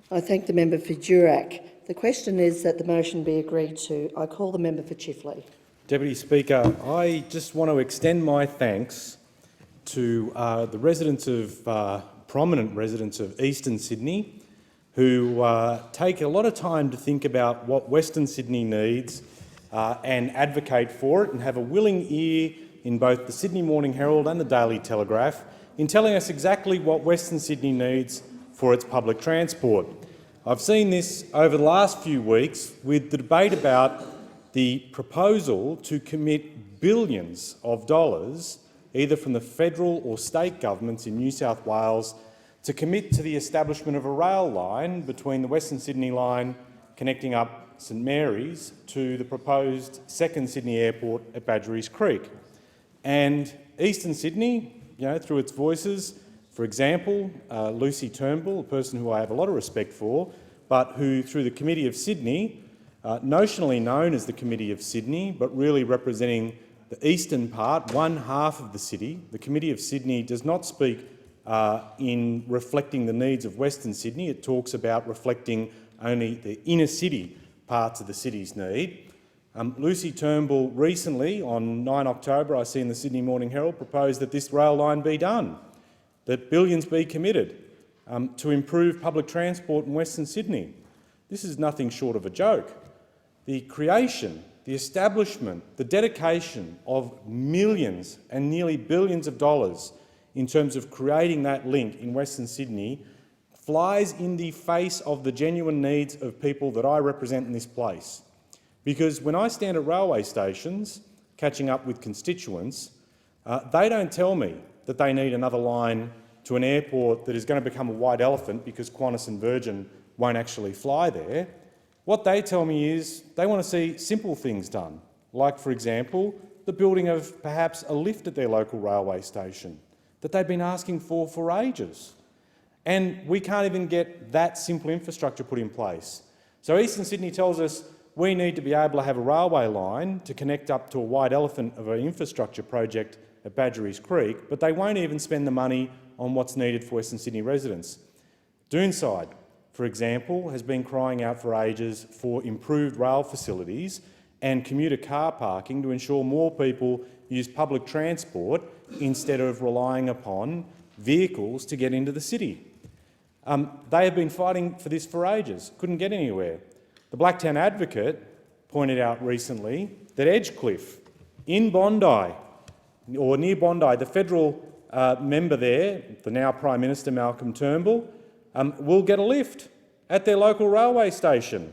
I thank the member for Durack. The question is that the motion be agreed to. I call the member for Chifley. Deputy Speaker, I just want to extend my thanks to the residents of, prominent residents of Eastern Sydney who take a lot of time to think about what Western Sydney needs and advocate for it, and have a willing ear in both the Sydney Morning Herald and the Daily Telegraph in telling us exactly what Western Sydney needs for its public transport. I've seen this over the last few weeks with the debate about the proposal to commit billions of dollars, either from the federal or state governments in New South Wales, to commit to the establishment of a rail line between the Western Sydney line connecting up St Mary's to the proposed second Sydney airport at Badgerys Creek. And Eastern Sydney, through its voices, for example, Lucy Turnbull, a person who I have a lot of respect for, but who, through the Committee of Sydney, notionally known as the Committee of Sydney, but really representing the eastern part, one half of the city, the Committee of Sydney does not speak in reflecting the needs of Western Sydney. It talks about reflecting only the inner city parts of the city's need. Lucy Turnbull recently, on 9 October, I see in the Sydney Morning Herald, proposed that this rail line be done, that billions be committed to improve public transport in Western Sydney. This is nothing short of a joke. The creation, the establishment, the dedication of millions and nearly billions of dollars in terms of creating that link in Western Sydney flies in the face of the genuine needs of people that I represent in this place. Because when I stand at railway stations catching up with constituents, they don't tell me that they need another line to an airport that is going to become a white elephant because Qantas and Virgin won't actually fly there. What they tell me is they want to see simple things done, like, for example, the building of perhaps a lift at their local railway station that they've been asking for ages. And we can't even get that simple infrastructure put in place. So Eastern Sydney tells us we need to be able to have a railway line to connect up to a white elephant of an infrastructure project at Badgerys Creek, but they won't even spend the money on what's needed for Western Sydney residents. Doonside, for example, has been crying out for ages for improved rail facilities and commuter car parking to ensure more people use public transport instead of relying upon vehicles to get into the city. They have been fighting for this for ages, couldn't get anywhere. The Blacktown Advocate pointed out recently that Edgecliff in Bondi, or near Bondi, the federal member there, the now Prime Minister Malcolm Turnbull, will get a lift at their local railway station.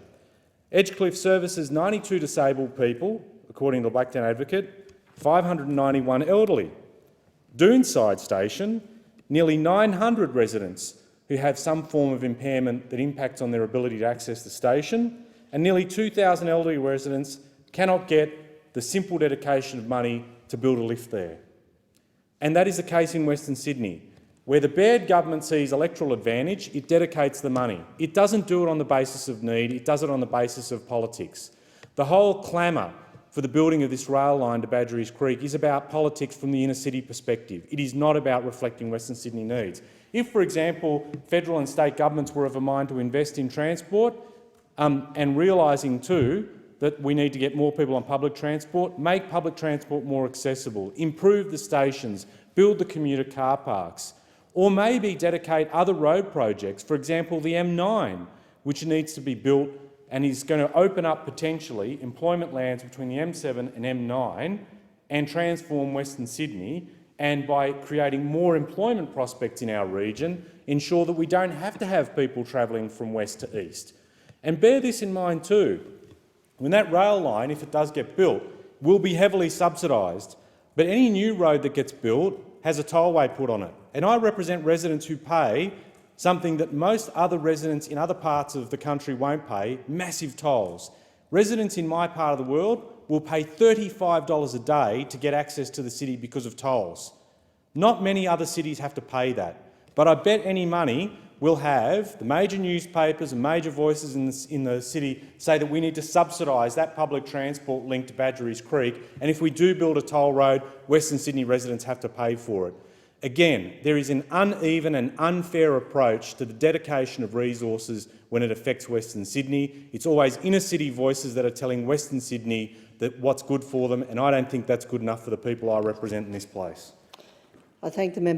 Edgecliff services 92 disabled people, according to the Blacktown Advocate, 591 elderly. Doonside Station, nearly 900 residents who have some form of impairment that impacts on their ability to access the station, and nearly 2,000 elderly residents cannot get the simple dedication of money to build a lift there. And that is the case in Western Sydney. Where the Baird government sees electoral advantage, it dedicates the money. It doesn't do it on the basis of need, it does it on the basis of politics. The whole clamour for the building of this rail line to Badgerys Creek is about politics from the inner city perspective. It is not about reflecting Western Sydney needs. If, for example, federal and state governments were of a mind to invest in transport and realising too that we need to get more people on public transport, make public transport more accessible, improve the stations, build the commuter car parks, or maybe dedicate other road projects, for example the M9, which needs to be built and is going to open up potentially employment lands between the M7 and M9 and transform Western Sydney, and by creating more employment prospects in our region, ensure that we don't have to have people travelling from west to east. And bear this in mind too, when that rail line, if it does get built, will be heavily subsidised, but any new road that gets built has a tollway put on it. And I represent residents who pay something that most other residents in other parts of the country won't pay, massive tolls. Residents in my part of the world will pay $35 a day to get access to the city because of tolls. Not many other cities have to pay that. But I bet any money we'll have the major newspapers and major voices in the city say that we need to subsidise that public transport link to Badgerys Creek, and if we do build a toll road, Western Sydney residents have to pay for it. Again, there is an uneven and unfair approach to the dedication of resources when it affects Western Sydney. It's always inner-city voices that are telling Western Sydney that what's good for them, and I don't think that's good enough for the people I represent in this place. I thank the member